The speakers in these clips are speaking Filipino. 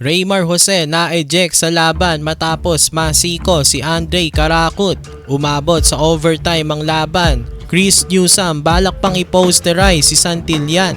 Reymar Jose na-eject sa laban matapos masiko si Andre Caracut. Umabot sa overtime ang laban. Chris Newsome balak pang i-posterize si Santillan.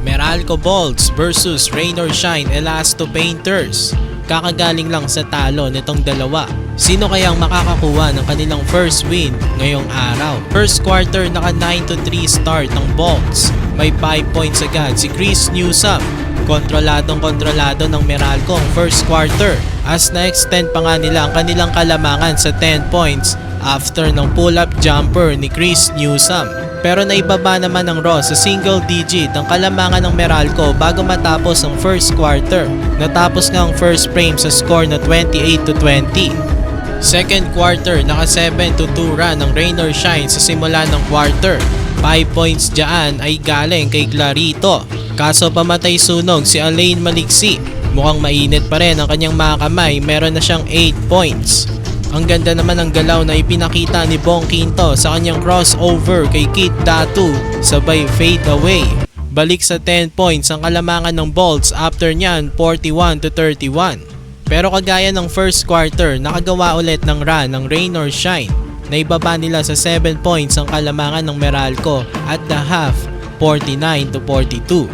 Meralco Bolts versus Rain or Shine Elasto Painters. Kakagaling lang sa talo nitong dalawa. Sino kayang makakakuha ng kanilang first win ngayong araw? First quarter naka 9-3 start ng Bolts. May 5 points agad si Chris Newsome. Kontrolado ng Meralco ang first quarter as na-extend pa nga nila ang kanilang kalamangan sa 10 points after ng pull-up jumper ni Chris Newsome. Pero naibaba naman ng Raw sa single digit ang kalamangan ng Meralco bago matapos ang first quarter. Natapos nga ang first frame sa score na 28-20. Second quarter, naka 7-2 run ng Rain or Shine sa simula ng quarter. 5 points dyan ay galing kay Clarito. Kaso pamatay sunog si Alain Maliksi. Mukhang mainit pa rin ang kanyang mga kamay, meron na siyang 8 points. Ang ganda naman ng galaw na ipinakita ni Bong Quinto sa kanyang crossover kay Kid Datu, sabay fade away. Balik sa 10 points ang kalamangan ng Bolts after nyan 41-31. Pero kagaya ng first quarter, nakagawa ulit ng run ng Rain or Shine. Naibaba nila sa 7 points ang kalamangan ng Meralco at the half 49-42.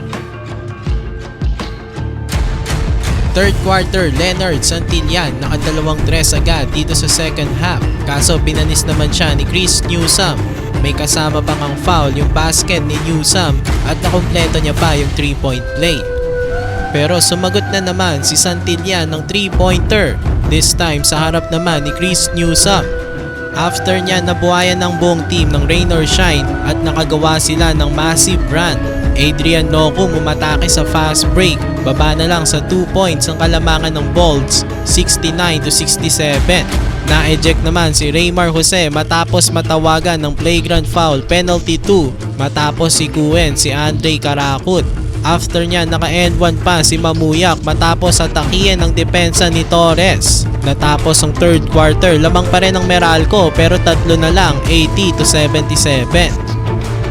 Third quarter, Leonard Santillan nakadalawang tres agad dito sa second half. Kaso pinanis naman siya ni Chris Newsome. May kasama pang ang foul yung basket ni Newsome at nakumpleto niya pa yung 3-point play. Pero sumagot na naman si Santillan ng 3-pointer. This time sa harap naman ni Chris Newsome. After niya nabuhayan ng buong team ng Rain or Shine at nakagawa sila ng massive run. Adrian Nocum umatake sa fast break. Baba na lang sa 2 points ang kalamangan ng Bolts, 69-67. Na-eject naman si Reymar Jose matapos matawagan ng flagrant foul penalty 2 matapos sikuin si Andre Caracut. After niya naka-end 1 pa si Mamuyak matapos atakihin ng depensa ni Torres. Natapos ang third quarter, lamang pa rin ang Meralco pero tatlo na lang, 80-77.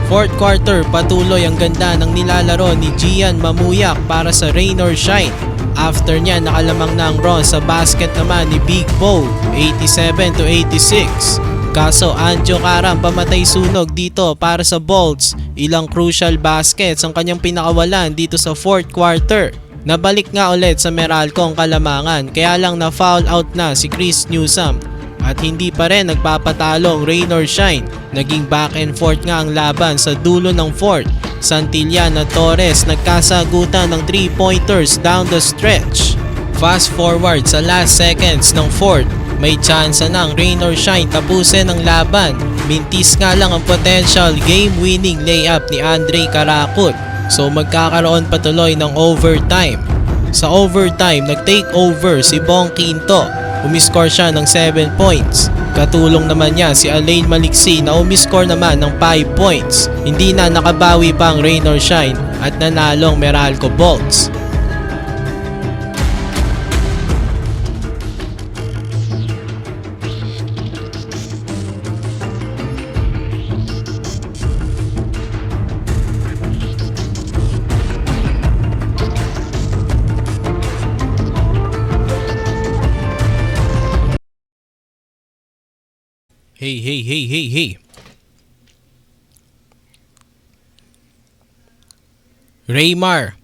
Fourth quarter, patuloy ang ganda ng nilalaro ni Gian Mamuyak para sa Rain or Shine. After niya nakalamang na ang Ron sa basket naman ni Big Bo, 87-86. Kaso Anjo Karam pamatay sunog dito para sa Bolts. Ilang crucial baskets ang kanyang pinakawalan dito sa fourth quarter. Nabalik nga ulit sa Meralco ang kalamangan kaya lang na foul out na si Chris Newsome. At hindi pa rin nagpapatalo ang Rain or Shine. Naging back and forth nga ang laban sa dulo ng fourth. Santillan at Torres nagkasagutan ng 3-pointers down the stretch. Fast forward sa last seconds ng fourth. May chance na ang Rain or Shine tapusin ang laban. Mintis nga lang ang potential game-winning layup ni Andre Caracut. So magkakaroon patuloy ng overtime. Sa overtime, nag-take over si Bong Quinto. Umiscore siya ng 7 points. Katulong naman niya si Alain Maliksi na umiscore naman ng 5 points. Hindi na nakabawi pa ang Rain or Shine at nanalong Meralco Bolts. Hey. Reymar,